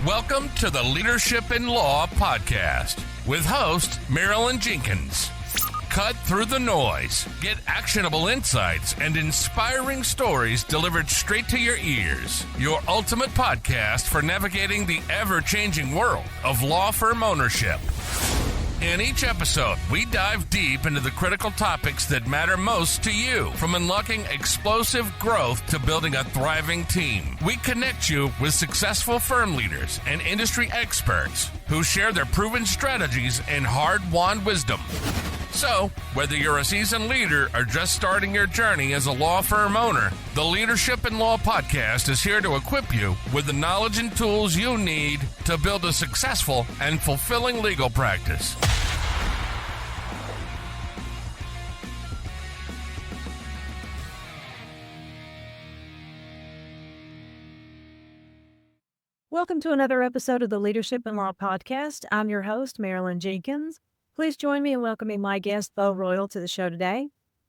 Welcome to the Leadership in Law podcast with host Marilyn Jenkins. Cut through the noise, get actionable insights and inspiring stories delivered straight to your ears. Your ultimate podcast for navigating the ever-changing world of law firm ownership. In each episode, we dive deep into the critical topics that matter most to you, from unlocking explosive growth to building a thriving team. We connect you with successful firm leaders and industry experts who share their proven strategies and hard-won wisdom. So, whether you're a seasoned leader or just starting your journey as a law firm owner, the Leadership in Law podcast is here to equip you with the knowledge and tools you need to build a successful and fulfilling legal practice. Welcome to another episode of the Leadership in Law podcast. I'm your host, Marilyn Jenkins. Please join me in welcoming my guest, Bo Royal, to the show today.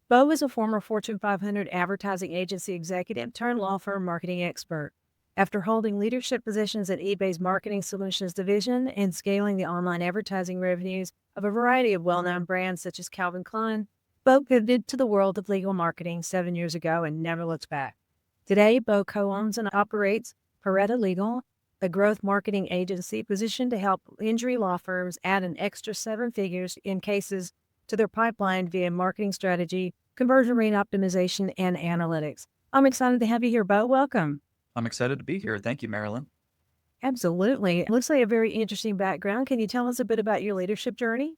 Bo is a former Fortune 500 advertising agency executive turned law firm marketing expert. After holding leadership positions at eBay's Marketing Solutions division and scaling the online advertising revenues of a variety of well-known brands such as Calvin Klein, Bo pivoted to the world of legal marketing 7 years ago and never looked back. Today, Bo co-owns and operates Pareto Legal, a growth marketing agency positioned to help injury law firms add an extra 7 figures in cases to their pipeline via marketing strategy, conversion rate optimization, and analytics. I'm excited to have you here, Bo. Welcome. I'm excited to be here. Thank you, Marilyn. Absolutely. It looks like a very interesting background. Can you tell us a bit about your leadership journey?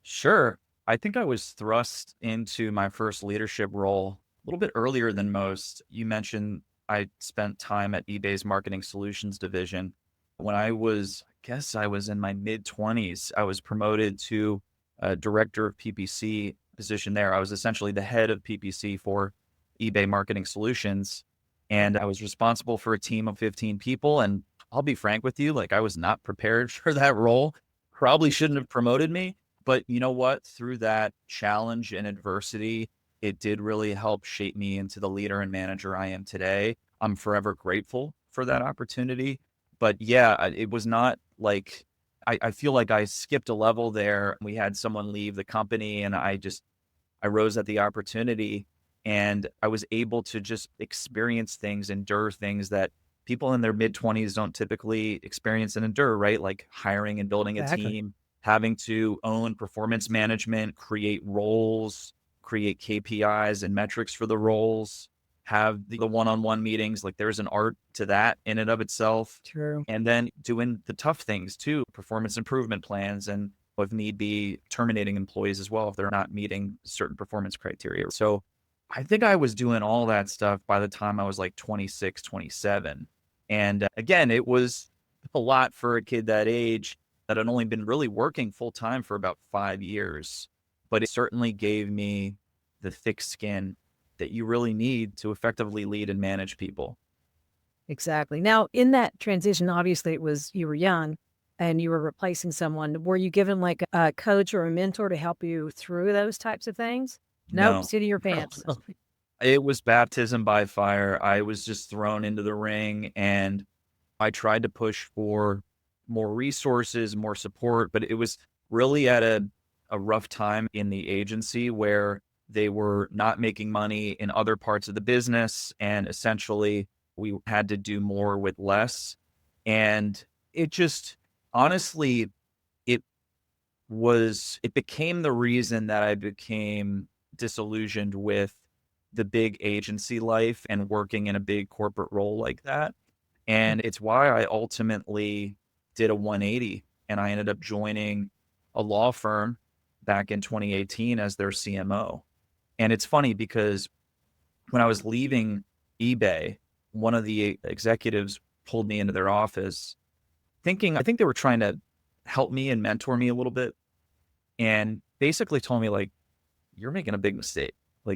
Sure. I think I was thrust into my first leadership role a little bit earlier than most. You mentioned I spent time at eBay's Marketing Solutions division. When I was in my mid-20s, I was promoted to a director of PPC position there. I was essentially the head of PPC for eBay Marketing Solutions, and I was responsible for a team of 15 people. And I'll be frank with you, I was not prepared for that role. Probably shouldn't have promoted me, but you know what? Through that challenge and adversity, it did really help shape me into the leader and manager I am today. I'm forever grateful for that opportunity. But yeah, it was not like, I feel like I skipped a level there. We had someone leave the company and I rose at the opportunity and I was able to just experience things, endure things that people in their mid-20s don't typically experience and endure, right? Like hiring and building a team, having to own performance management, create roles, create KPIs and metrics for the roles, have the one-on-one meetings. There's an art to that in and of itself. True. And then doing the tough things too, performance improvement plans, and if need be, terminating employees as well if they're not meeting certain performance criteria. So I think I was doing all that stuff by the time I was 26, 27. And again, it was a lot for a kid that age that had only been really working full-time for about 5 years. But it certainly gave me the thick skin that you really need to effectively lead and manage people. Exactly. Now, in that transition, obviously you were young and you were replacing someone. Were you given a coach or a mentor to help you through those types of things? No. Nope, sit in your pants. It was baptism by fire. I was just thrown into the ring and I tried to push for more resources, more support, but it was really at a rough time in the agency where they were not making money in other parts of the business. And essentially we had to do more with less. And it just, honestly, it became the reason that I became disillusioned with the big agency life and working in a big corporate role like that. And it's why I ultimately did a 180 and I ended up joining a law firm back in 2018 as their CMO. And it's funny because when I was leaving eBay, one of the executives pulled me into their office I think they were trying to help me and mentor me a little bit. And basically told me you're making a big mistake.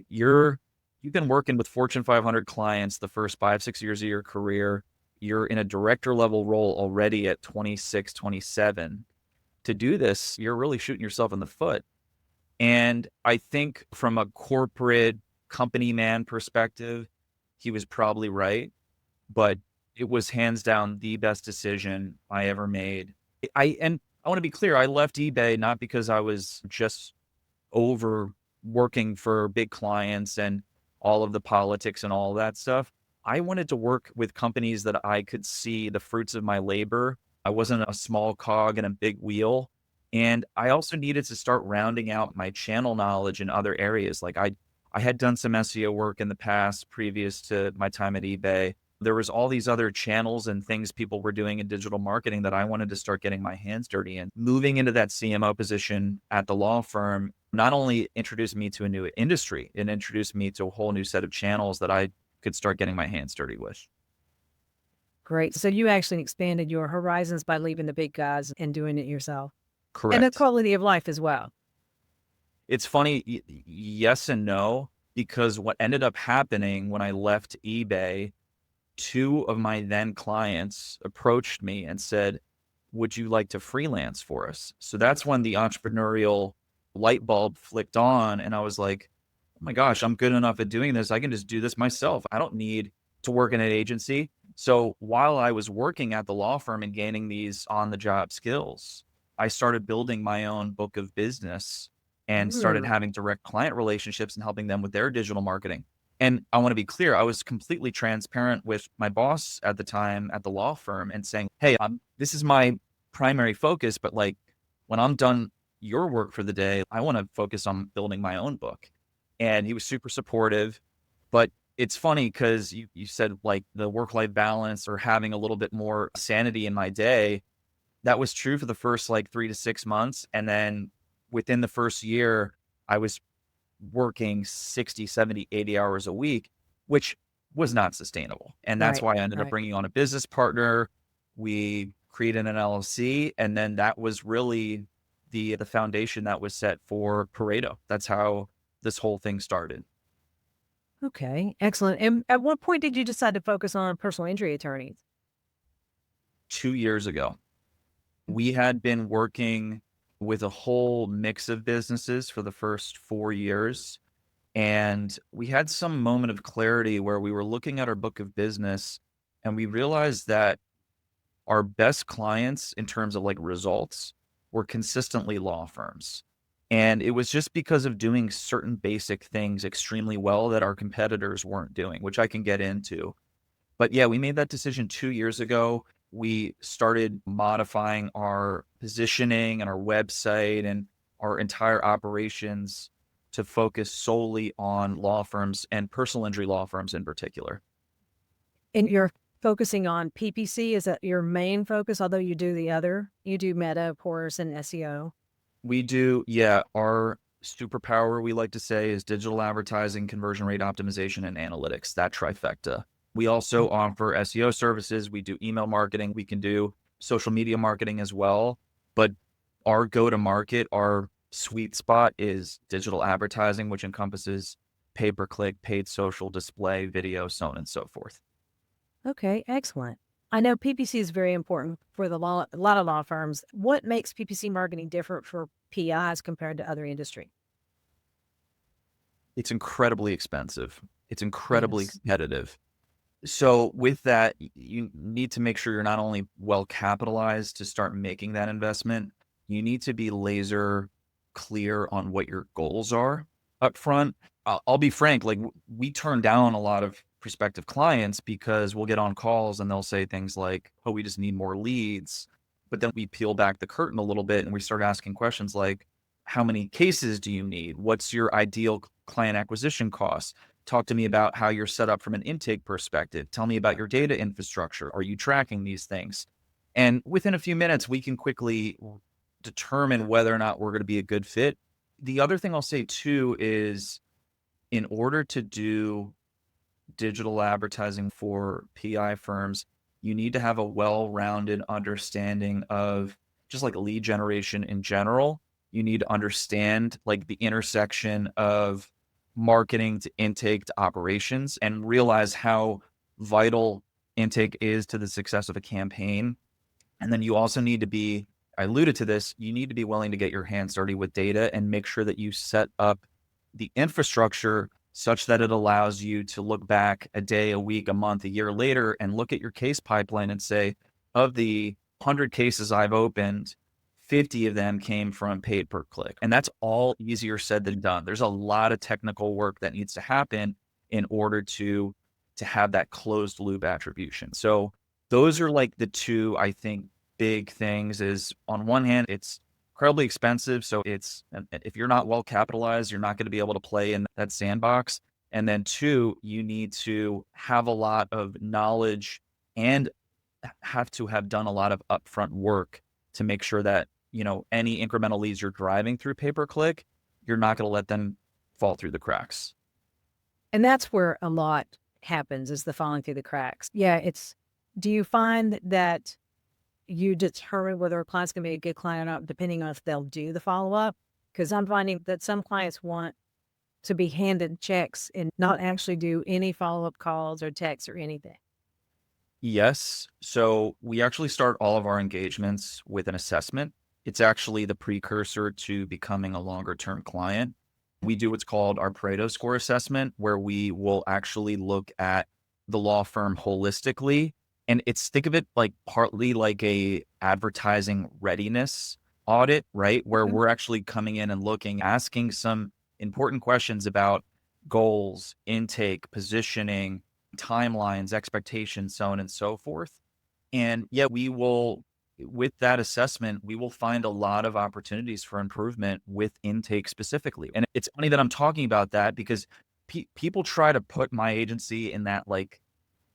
You've been working with Fortune 500 clients the first 5-6 years of your career. You're in a director level role already at 26, 27. To do this, you're really shooting yourself in the foot. And I think from a corporate company man perspective, he was probably right. But It was hands down the best decision I ever made. And I want to be clear, I left eBay not because I was just over working for big clients and all of the politics and all that stuff. I wanted to work with companies that I could see the fruits of my labor. I wasn't a small cog in a big wheel. And I also needed to start rounding out my channel knowledge in other areas. Like I had done some SEO work in the past previous to my time at eBay. There was all these other channels and things people were doing in digital marketing that I wanted to start getting my hands dirty in. Moving into that CMO position at the law firm not only introduced me to a new industry, it introduced me to a whole new set of channels that I could start getting my hands dirty with. Great. So you actually expanded your horizons by leaving the big guys and doing it yourself. And the Correct. quality of life as well. It's funny, yes and no, because what ended up happening when I left eBay, two of my then clients approached me and said, would you like to freelance for us? So that's when the entrepreneurial light bulb flicked on. And I was like, oh my gosh, I'm good enough at doing this. I can just do this myself. I don't need to work in an agency. So while I was working at the law firm and gaining these on the job skills, I started building my own book of business and started having direct client relationships and helping them with their digital marketing. And I want to be clear, I was completely transparent with my boss at the time at the law firm and saying, hey, this is my primary focus, but like when I'm done your work for the day, I want to focus on building my own book. And he was super supportive. But it's funny because you said like the work-life balance or having a little bit more sanity in my day. That was true for the first like 3 to 6 months. And then within the first year, I was working 60, 70, 80 hours a week, which was not sustainable. And that's why I ended up bringing on a business partner. We created an LLC. And then that was really the foundation that was set for Pareto. That's how this whole thing started. Okay, excellent. And at what point did you decide to focus on personal injury attorneys? 2 years ago, we had been working with a whole mix of businesses for the first 4 years. And we had some moment of clarity where we were looking at our book of business and we realized that our best clients in terms of like results were consistently law firms. And it was just because of doing certain basic things extremely well that our competitors weren't doing, which I can get into. But yeah, we made that decision 2 years ago. We started modifying our positioning and our website and our entire operations to focus solely on law firms and personal injury law firms in particular. And you're focusing on PPC. Is that your main focus? Although you do you do Meta, of course, and SEO. We do, yeah. Our superpower, we like to say, is digital advertising, conversion rate optimization, and analytics, that trifecta. We also offer SEO services. We do email marketing. We can do social media marketing as well. But our go-to-market, our sweet spot is digital advertising, which encompasses pay-per-click, paid social display, video, so on and so forth. Okay, excellent. I know PPC is very important for a lot of law firms. What makes PPC marketing different for PIs compared to other industry? It's incredibly expensive. It's incredibly competitive. So with that, you need to make sure you're not only well capitalized to start making that investment, you need to be laser clear on what your goals are up front. I'll be frank, like we turn down a lot of prospective clients because we'll get on calls and they'll say things like, oh, we just need more leads. But then we peel back the curtain a little bit and we start asking questions like, how many cases do you need? What's your ideal client acquisition cost? Talk to me about how you're set up from an intake perspective. Tell me about your data infrastructure. Are you tracking these things? And within a few minutes, we can quickly determine whether or not we're going to be a good fit. The other thing I'll say too is in order to do digital advertising for PI firms, you need to have a well-rounded understanding of just like lead generation in general. You need to understand like the intersection of marketing to intake to operations and realize how vital intake is to the success of a campaign. And then you also need to be, I alluded to this, you need to be willing to get your hands dirty with data and make sure that you set up the infrastructure such that it allows you to look back a day, a week, a month, a year later and look at your case pipeline and say, of the 100 cases I've opened, 50 of them came from paid per click. And that's all easier said than done. There's a lot of technical work that needs to happen in order to have that closed loop attribution. So those are like the two, I think, big things. Is on one hand, it's incredibly expensive. So if you're not well capitalized, you're not going to be able to play in that sandbox. And then two, you need to have a lot of knowledge and have to have done a lot of upfront work to make sure that, any incremental leads you're driving through pay-per-click, you're not going to let them fall through the cracks. And that's where a lot happens, is the falling through the cracks. Yeah. Do you find that you determine whether a client's going to be a good client or not, depending on if they'll do the follow-up? Because I'm finding that some clients want to be handed checks and not actually do any follow-up calls or texts or anything. Yes. So we actually start all of our engagements with an assessment. It's actually the precursor to becoming a longer term client. We do what's called our Pareto score assessment, where we will actually look at the law firm holistically. And think of it like partly like a advertising readiness audit, right? Where we're actually coming in and asking some important questions about goals, intake, positioning, timelines, expectations, so on and so forth. And with that assessment, we will find a lot of opportunities for improvement with intake specifically. And it's funny that I'm talking about that because people try to put my agency in that like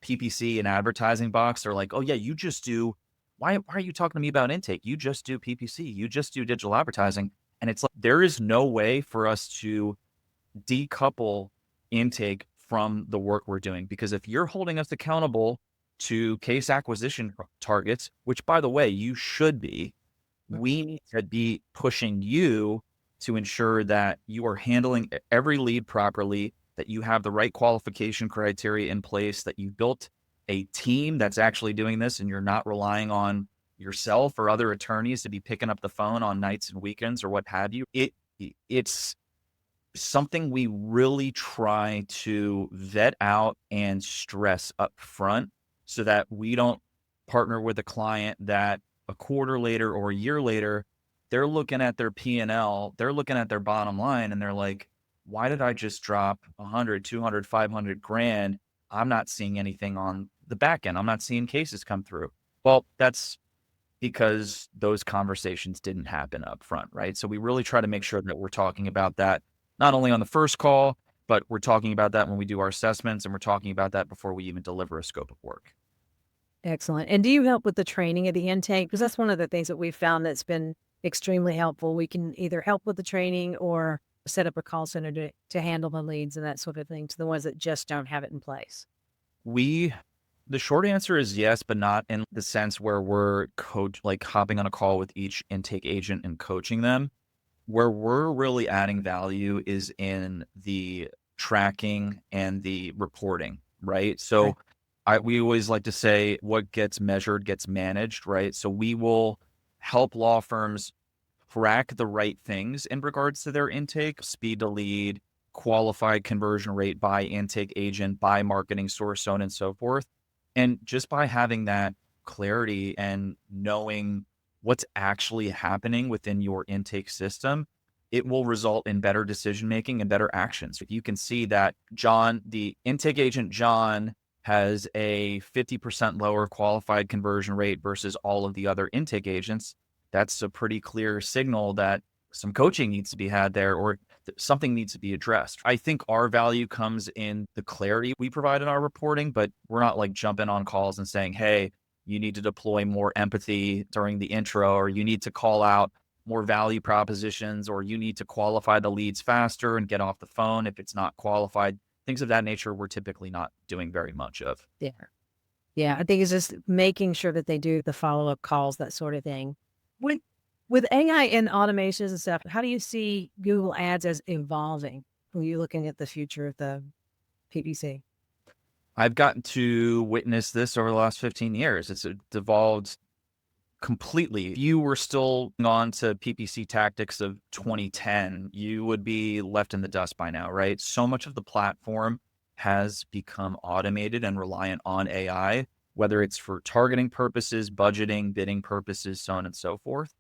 PPC and advertising box. They're like, oh yeah, you just do, why are you talking to me about intake? You just do PPC, you just do digital advertising. And it's like, there is no way for us to decouple intake from the work we're doing. Because if you're holding us accountable to case acquisition targets, which by the way, you should be, we need to be pushing you to ensure that you are handling every lead properly, that you have the right qualification criteria in place, that you've built a team that's actually doing this and you're not relying on yourself or other attorneys to be picking up the phone on nights and weekends or what have you. It's something we really try to vet out and stress up front so that we don't partner with a client that a quarter later or a year later, they're looking at their P&L, they're looking at their bottom line and they're like, why did I just drop 100, 200, 500 grand? I'm not seeing anything on the back end. I'm not seeing cases come through. Well, that's because those conversations didn't happen up front, right? So we really try to make sure that we're talking about that not only on the first call, but we're talking about that when we do our assessments and we're talking about that before we even deliver a scope of work. Excellent. And do you help with the training of the intake? Because that's one of the things that we've found that's been extremely helpful. We can either help with the training or set up a call center to handle the leads and that sort of thing to the ones that just don't have it in place. The short answer is yes, but not in the sense where we're hopping on a call with each intake agent and coaching them. Where we're really adding value is in the tracking and the reporting, right? So we always like to say what gets measured gets managed, right? So we will help law firms track the right things in regards to their intake, speed to lead, qualified conversion rate by intake agent, by marketing source, so on and so forth. And just by having that clarity and knowing what's actually happening within your intake system, it will result in better decision-making and better actions. If you can see that the intake agent John has a 50% lower qualified conversion rate versus all of the other intake agents, that's a pretty clear signal that some coaching needs to be had there or something needs to be addressed. I think our value comes in the clarity we provide in our reporting, but we're not like jumping on calls and saying, hey, you need to deploy more empathy during the intro, or you need to call out more value propositions, or you need to qualify the leads faster and get off the phone if it's not qualified. Things of that nature, we're typically not doing very much of. Yeah. Yeah. I think it's just making sure that they do the follow-up calls, that sort of thing. With AI and automations and stuff, how do you see Google Ads as evolving when you're looking at the future of the PPC? I've gotten to witness this over the last 15 years. It's evolved Completely. If you were still on to PPC tactics of 2010, you would be left in the dust by now, right? So much of the platform has become automated and reliant on AI, whether it's for targeting purposes, budgeting, bidding purposes, so on and so forth.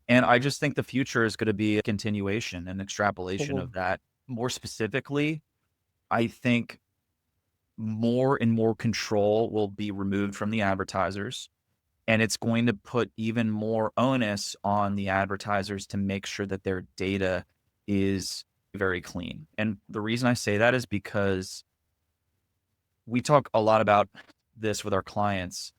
And I just think the future is going to be a continuation and extrapolation of that. More specifically, I think more and more control will be removed from the advertisers. And it's going to put even more onus on the advertisers to make sure that their data is very clean. And the reason I say that is because we talk a lot about this with our clients.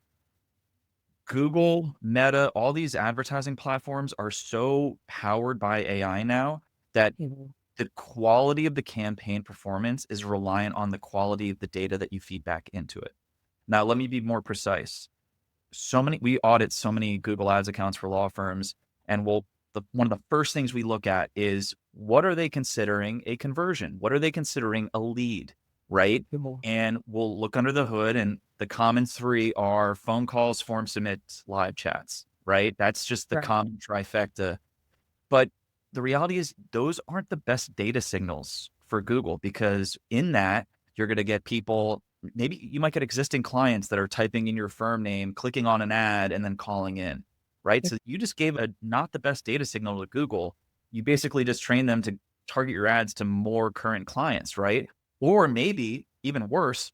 Google, Meta, all these advertising platforms are so powered by AI now that Mhm. the quality of the campaign performance is reliant on the quality of the data that you feed back into it. Now, let me be more precise. We audit so many Google Ads accounts for law firms, and one of the first things we look at is, what are they considering a conversion? What are they considering a lead, right? And we'll look under the hood, and the common three are phone calls, form submits, live chats, right? That's just the Right. common trifecta. But the reality is those aren't the best data signals for Google, because in that you're going to get people, maybe you might get existing clients that are typing in your firm name, clicking on an ad, and then calling in, right? So you just gave not the best data signal to Google. You basically just trained them to target your ads to more current clients, right? Or maybe even worse,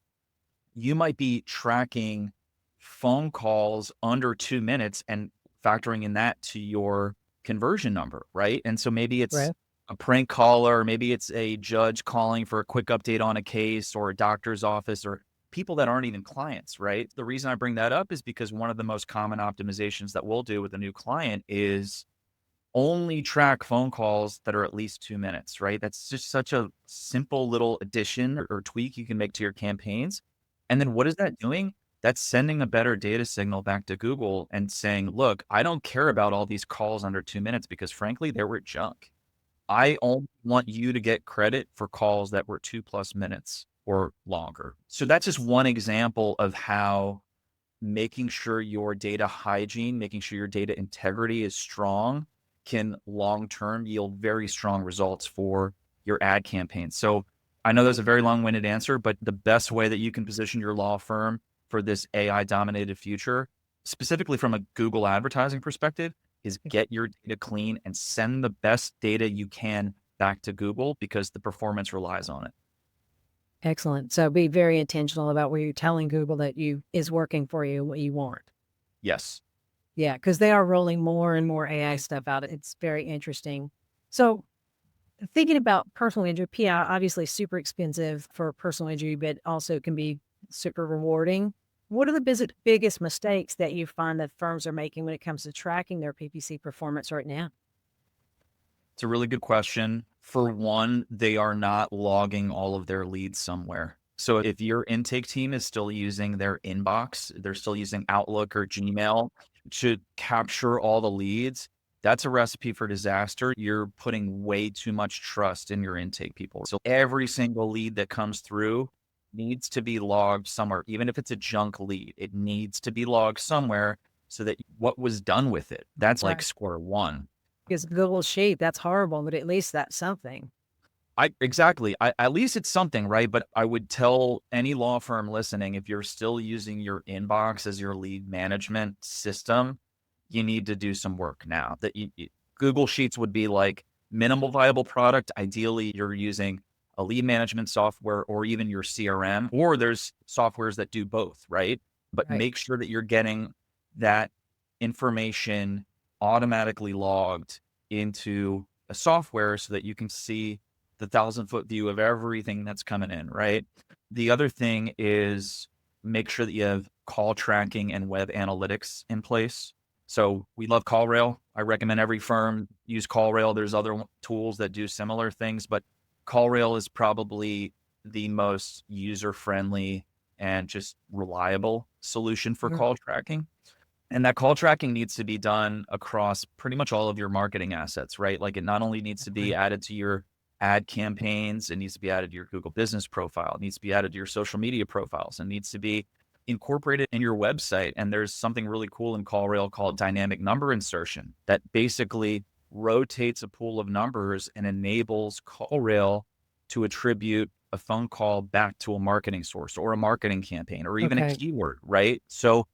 you might be tracking phone calls under 2 minutes and factoring in that to your conversion number, right? And so maybe it's Right. a prank caller, or maybe it's a judge calling for a quick update on a case, or a doctor's office, or people that aren't even clients, right? The reason I bring that up is because one of the most common optimizations that we'll do with a new client is only track phone calls that are at least 2 minutes, right? That's just such a simple little addition or tweak you can make to your campaigns. And then what is that doing? That's sending a better data signal back to Google and saying, look, I don't care about all these calls under 2 minutes, because frankly, they were junk. I only want you to get credit for calls that were 2+ minutes or longer. So that's just one example of how making sure your data hygiene, making sure your data integrity is strong, can long-term yield very strong results for your ad campaign. So I know that's a very long-winded answer, but the best way that you can position your law firm for this AI-dominated future, specifically from a Google advertising perspective, is get your data clean and send the best data you can back to Google, because the performance relies on it. Excellent. So be very intentional about where you're telling Google that is working for you, what you want. Yes. Yeah, because they are rolling more and more AI stuff out. It's very interesting. So thinking about personal injury, PI, obviously super expensive for personal injury, but also can be super rewarding. What are the biggest mistakes that you find that firms are making when it comes to tracking their PPC performance right now? It's a really good question. For one, they are not logging all of their leads somewhere. So if your intake team is still using their inbox, they're still using Outlook or Gmail to capture all the leads, that's a recipe for disaster. You're putting way too much trust in your intake people. So every single lead that comes through needs to be logged somewhere. Even if it's a junk lead, it needs to be logged somewhere, so that what was done with it, that's like Right. square one. Because Google Sheet, that's horrible, but at least that's something. Exactly. At least it's something, right? But I would tell any law firm listening, if you're still using your inbox as your lead management system, you need to do some work now. Google Sheets would be like minimal viable product. Ideally, you're using a lead management software, or even your CRM, or there's softwares that do both, right? But Right. make sure that you're getting that information automatically logged into a software, so that you can see the 1,000-foot view of everything that's coming in, right? The other thing is, make sure that you have call tracking and web analytics in place. So we love CallRail. I recommend every firm use CallRail. There's other tools that do similar things, but CallRail is probably the most user-friendly and just reliable solution for call tracking. And that call tracking needs to be done across pretty much all of your marketing assets, right? Like, it not only needs to be added to your ad campaigns, it needs to be added to your Google business profile, it needs to be added to your social media profiles, it needs to be incorporate it in your website. And there's something really cool in CallRail called dynamic number insertion that basically rotates a pool of numbers and enables CallRail to attribute a phone call back to a marketing source or a marketing campaign or even a keyword, right? So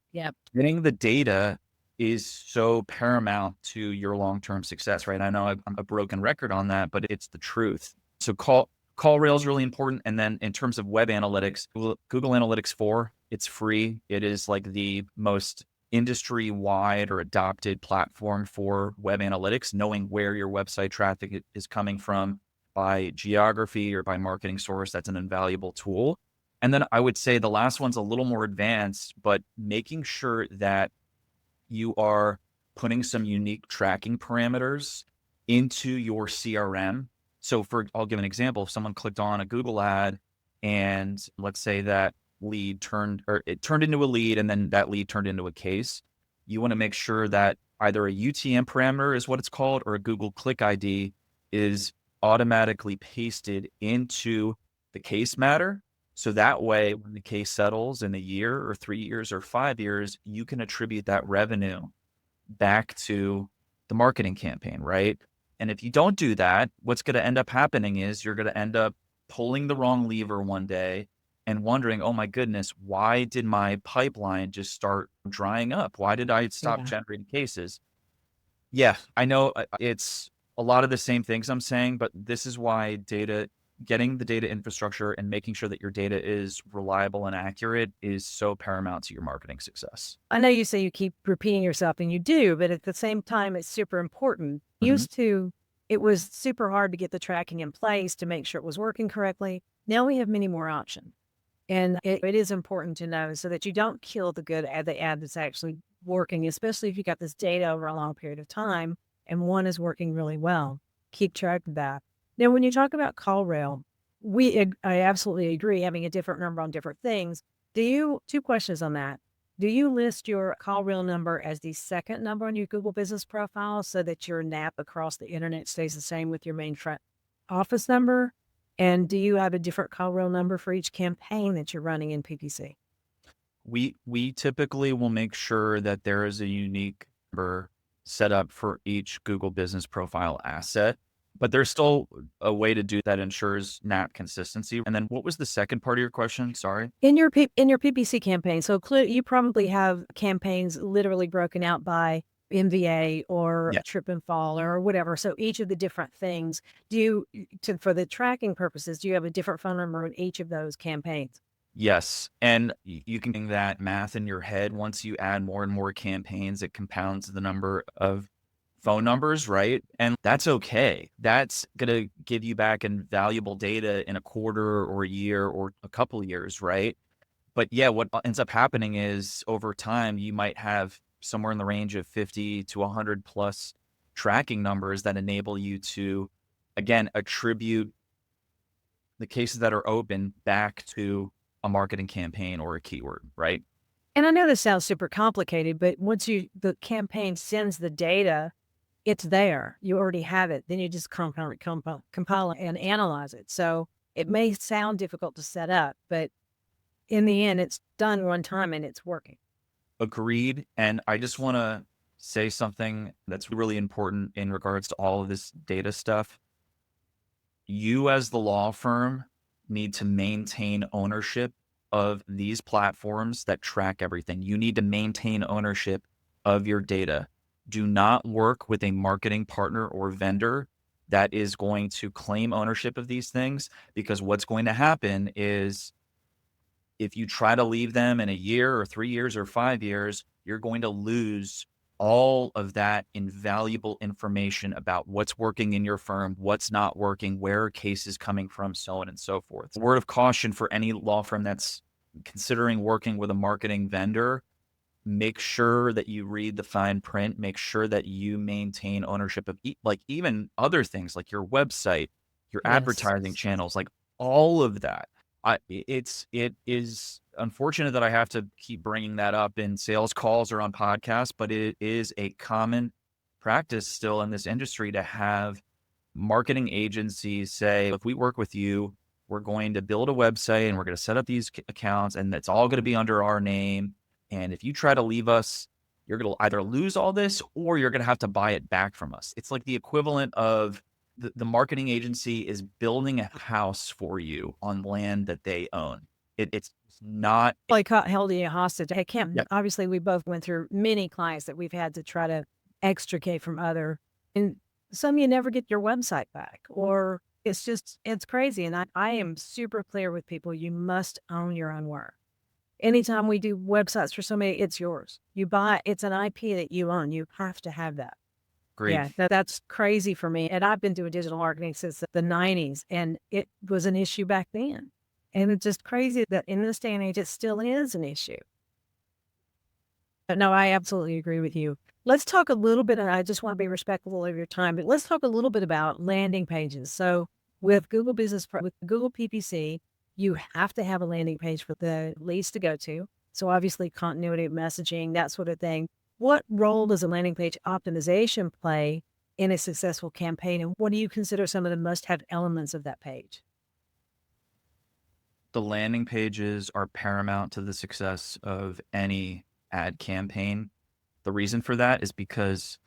getting the data is so paramount to your long-term success, right? I know I'm a broken record on that, but it's the truth. So CallRail is really important. And then in terms of web analytics, Google Analytics 4, it's free. It is like the most industry-wide or adopted platform for web analytics, knowing where your website traffic is coming from by geography or by marketing source. That's an invaluable tool. And then I would say the last one's a little more advanced, but making sure that you are putting some unique tracking parameters into your CRM. So I'll give an example. If someone clicked on a Google ad and let's say that it turned into a lead and then that lead turned into a case, you want to make sure that either a UTM parameter is what it's called or a Google Click ID is automatically pasted into the case matter. So that way, when the case settles in a year or 3 years or 5 years, you can attribute that revenue back to the marketing campaign, right? And if you don't do that, what's going to end up happening is you're going to end up pulling the wrong lever one day and wondering, oh my goodness, why did my pipeline just start drying up? Why did I stop generating cases? Yeah, I know it's a lot of the same things I'm saying, but this is why getting the data infrastructure and making sure that your data is reliable and accurate is so paramount to your marketing success. I know you say you keep repeating yourself, and you do, but at the same time, it's super important. It was super hard to get the tracking in place to make sure it was working correctly. Now we have many more options. And it is important to know so that you don't kill the good ad, the ad that's actually working, especially if you got this data over a long period of time and one is working really well. Keep track of that. Now, when you talk about CallRail, I absolutely agree, having a different number on different things. Two questions on that. Do you list your CallRail number as the second number on your Google business profile so that your NAP across the internet stays the same with your main front office number? And do you have a different CallRail number for each campaign that you're running in PPC? We typically will make sure that there is a unique number set up for each Google business profile asset, but there's still a way to do that ensures NAP consistency. And then what was the second part of your question? Sorry. In your PPC campaign, so you probably have campaigns literally broken out by MVA or trip and fall or whatever. So each of the different things, for the tracking purposes, do you have a different phone number in each of those campaigns? Yes. And you can do that math in your head. Once you add more and more campaigns, it compounds the number of phone numbers, right? And that's okay. That's going to give you back invaluable data in a quarter or a year or a couple of years, right? But yeah, what ends up happening is over time, you might have somewhere in the range of 50 to 100 plus tracking numbers that enable you to, again, attribute the cases that are open back to a marketing campaign or a keyword, right? And I know this sounds super complicated, but once the campaign sends the data, it's there. You already have it. Then you just compile and analyze it. So it may sound difficult to set up, but in the end, it's done one time and it's working. Agreed. And I just want to say something that's really important in regards to all of this data stuff. You as the law firm need to maintain ownership of these platforms that track everything. You need to maintain ownership of your data. Do not work with a marketing partner or vendor that is going to claim ownership of these things, because what's going to happen is if you try to leave them in a year or 3 years or 5 years, you're going to lose all of that invaluable information about what's working in your firm, what's not working, where are cases coming from, so on and so forth. Word of caution for any law firm that's considering working with a marketing vendor: make sure that you read the fine print, make sure that you maintain ownership of even other things like your website, your advertising channels, like all of that. It is unfortunate that I have to keep bringing that up in sales calls or on podcasts, but it is a common practice still in this industry to have marketing agencies say, if we work with you, we're going to build a website and we're going to set up these accounts and it's all going to be under our name. And if you try to leave us, you're going to either lose all this or you're going to have to buy it back from us. It's like the equivalent of the marketing agency is building a house for you on land that they own. It's not like holding you hostage. I can't, Yep. Obviously we both went through many clients that we've had to try to extricate from other, and some you never get your website back, or it's crazy. And I am super clear with people, you must own your own work. Anytime we do websites for somebody, it's yours. You buy, it's an IP that you own. You have to have that. great. Yeah, that's crazy for me. And I've been doing digital marketing since the 90s, and it was an issue back then. And it's just crazy that in this day and age, it still is an issue. But no, I absolutely agree with you. Let's talk a little bit, and I just want to be respectful of your time, but let's talk a little bit about landing pages. So with Google with Google PPC, you have to have a landing page for the leads to go to. So obviously continuity of messaging, that sort of thing. What role does a landing page optimization play in a successful campaign? And what do you consider some of the must-have elements of that page? The landing pages are paramount to the success of any ad campaign. The reason for that is because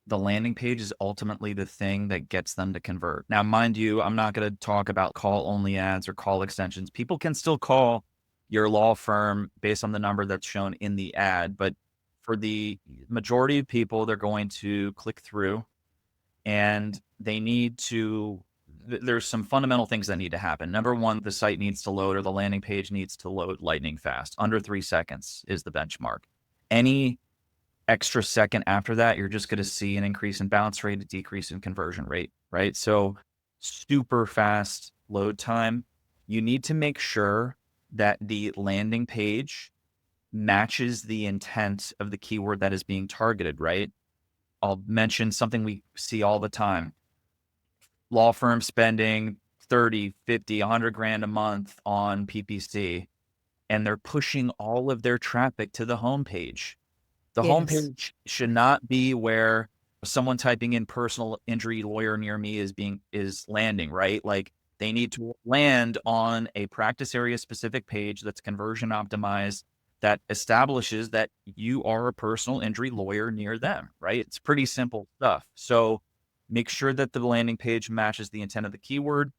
the landing page is ultimately the thing that gets them to convert. Now, mind you, I'm not going to talk about call-only ads or call extensions. People can still call your law firm based on the number that's shown in the ad, but for the majority of people, they're going to click through and they need to, there's some fundamental things that need to happen. Number one, the site needs to load, or the landing page needs to load lightning fast. Under 3 seconds is the benchmark. Any extra second after that, you're just going to see an increase in bounce rate, a decrease in conversion rate, right? So super fast load time. You need to make sure that the landing page matches the intent of the keyword that is being targeted, right? I'll mention something we see all the time. Law firms spending 30, 50, 100 grand a month on PPC, and they're pushing all of their traffic to the homepage. The Yes. homepage should not be where someone typing in personal injury lawyer near me is landing, right? Like they need to land on a practice area specific page that's conversion optimized, that establishes that you are a personal injury lawyer near them, right? It's pretty simple stuff. So make sure that the landing page matches the intent of the keyword.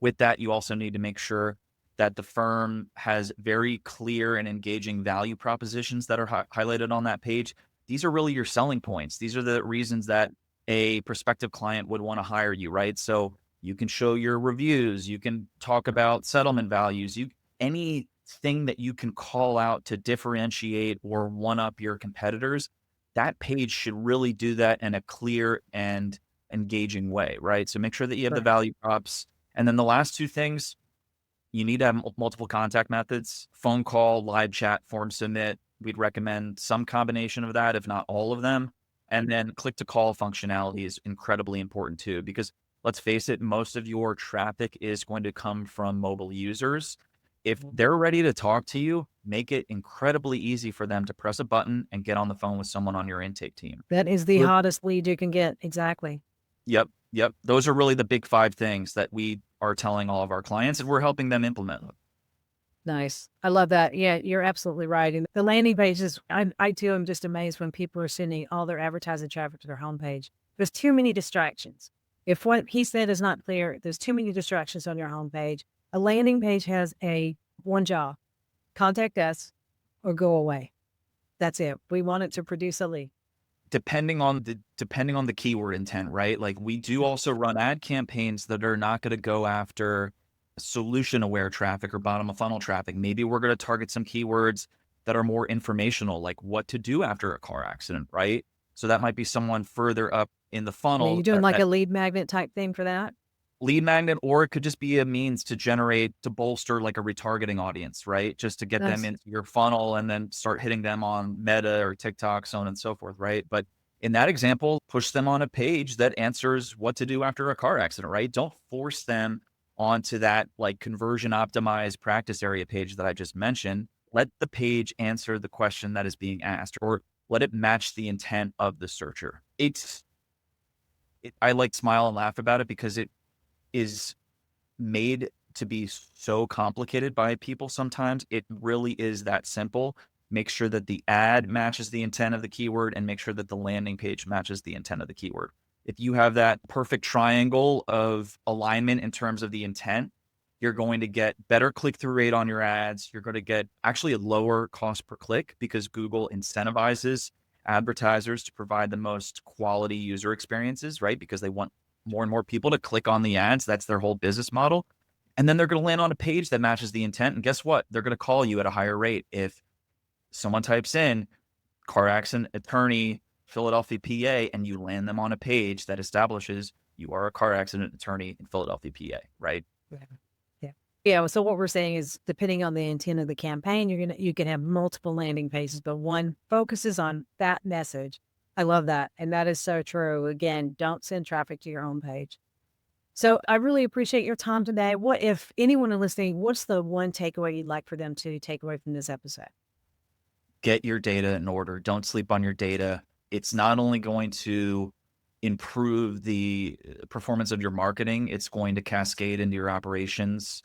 With that, you also need to make sure that the firm has very clear and engaging value propositions that are highlighted on that page. These are really your selling points. These are the reasons that a prospective client would want to hire you, right? So you can show your reviews, you can talk about settlement values, anything that you can call out to differentiate or one up your competitors. That page should really do that in a clear and engaging way, right? So make sure that you have the Right. value props. And then the last two things, you need to have multiple contact methods: phone call, live chat, form submit. We'd recommend some combination of that, if not all of them. And then click to call functionality is incredibly important too, because let's face it, most of your traffic is going to come from mobile users. If they're ready to talk to you, make it incredibly easy for them to press a button and get on the phone with someone on your intake team. That is the Good. hottest lead you can get. Exactly. Yep. Those are really the big 5 things that we are telling all of our clients, and we're helping them implement them. Nice. I love that. Yeah, you're absolutely right. And the landing pages, I too am just amazed when people are sending all their advertising traffic to their homepage. There's too many distractions. If what he said is not clear, there's too many distractions on your homepage. A landing page has one job: contact us or go away. That's it. We want it to produce a lead. Depending on the keyword intent, right? Like we do also run ad campaigns that are not going to go after solution aware traffic or bottom of funnel traffic. Maybe we're going to target some keywords that are more informational, like what to do after a car accident, right? So that might be someone further up in the Are funnel. you doing like a lead magnet type thing for that? Lead magnet, or it could just be a means to bolster like a retargeting audience, right? Just to get them Nice. into your funnel and then start hitting them on Meta or TikTok, so on and so forth, right? But in that example, push them on a page that answers what to do after a car accident, right? Don't force them onto that like conversion optimized practice area page that I just mentioned. Let the page answer the question that is being asked, or let it match the intent of the searcher. I like smile and laugh about it because it is made to be so complicated by people sometimes. It really is that simple. Make sure that the ad matches the intent of the keyword and make sure that the landing page matches the intent of the keyword. If you have that perfect triangle of alignment in terms of the intent, you're going to get better click-through rate on your ads. You're going to get actually a lower cost per click because Google incentivizes advertisers to provide the most quality user experiences, right? Because they want more and more people to click on the ads. That's their whole business model. And then they're going to land on a page that matches the intent. And guess what? They're going to call you at a higher rate. If someone types in car accident attorney, Philadelphia, PA, and you land them on a page that establishes you are a car accident attorney in Philadelphia, PA, right? Yeah. So what we're saying is, depending on the intent of the campaign, you can have multiple landing pages, but one focuses on that message. I love that. And that is so true. Again, don't send traffic to your own page. So I really appreciate your time today. What if anyone is listening, what's the one takeaway you'd like for them to take away from this episode? Get your data in order. Don't sleep on your data. It's not only going to improve the performance of your marketing, it's going to cascade into your operations.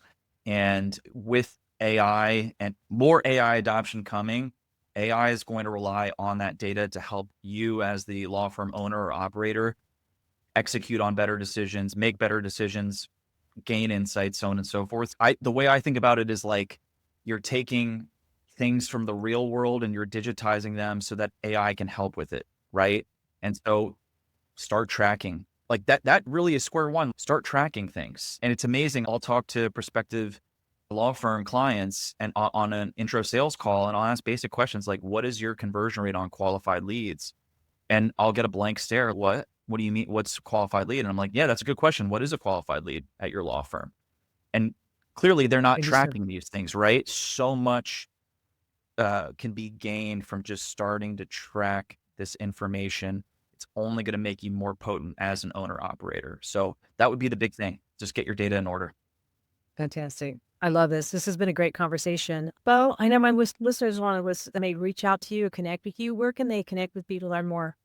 And with AI and more AI adoption coming, AI is going to rely on that data to help you as the law firm owner or operator execute on better decisions, make better decisions, gain insights, so on and so forth. The way I think about it is like you're taking things from the real world and you're digitizing them so that AI can help with it, right? And so start tracking. Like that really is square one. Start tracking things. And it's amazing. I'll talk to prospective law firm clients and on an intro sales call, and I'll ask basic questions like, what is your conversion rate on qualified leads? And I'll get a blank stare. What do you mean? What's qualified lead? And I'm like, yeah, that's a good question. What is a qualified lead at your law firm? And clearly they're not tracking these things, right? So much can be gained from just starting to track this information. It's only going to make you more potent as an owner operator. So that would be the big thing. Just get your data in order. Fantastic. I love this. This has been a great conversation. Bo, I know my listeners they may reach out to you, connect with you. Where can they connect with people to learn more?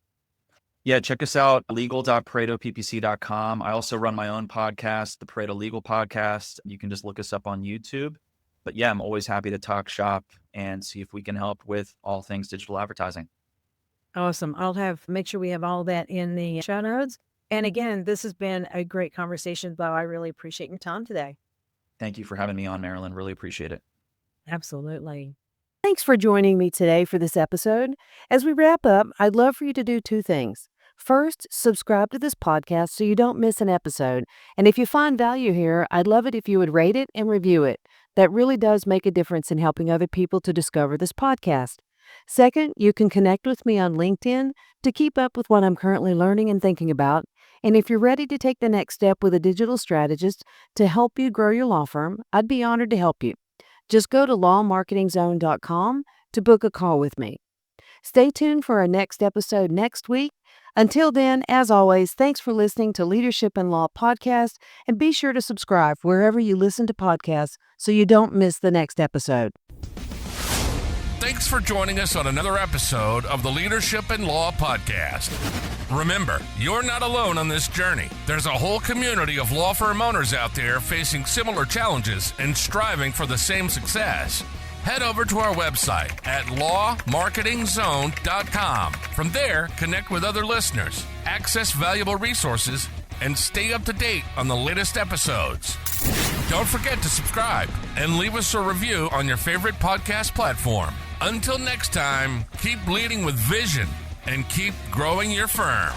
Yeah, check us out, legal.paretopppc.com. I also run my own podcast, the Pareto Legal Podcast. You can just look us up on YouTube. But yeah, I'm always happy to talk shop and see if we can help with all things digital advertising. Awesome. Make sure we have all that in the show notes. And again, this has been a great conversation, Bo. I really appreciate your time today. Thank you for having me on, Marilyn. Really appreciate it. Absolutely. Thanks for joining me today for this episode. As we wrap up, I'd love for you to do two things. First, subscribe to this podcast so you don't miss an episode. And if you find value here, I'd love it if you would rate it and review it. That really does make a difference in helping other people to discover this podcast. Second, you can connect with me on LinkedIn to keep up with what I'm currently learning and thinking about. And if you're ready to take the next step with a digital strategist to help you grow your law firm, I'd be honored to help you. Just go to lawmarketingzone.com to book a call with me. Stay tuned for our next episode next week. Until then, as always, thanks for listening to Leadership in Law Podcast, and be sure to subscribe wherever you listen to podcasts so you don't miss the next episode. Thanks for joining us on another episode of the Leadership in Law Podcast. Remember, you're not alone on this journey. There's a whole community of law firm owners out there facing similar challenges and striving for the same success. Head over to our website at lawmarketingzone.com. From there, connect with other listeners, access valuable resources, and stay up to date on the latest episodes. Don't forget to subscribe and leave us a review on your favorite podcast platform. Until next time, keep leading with vision and keep growing your firm.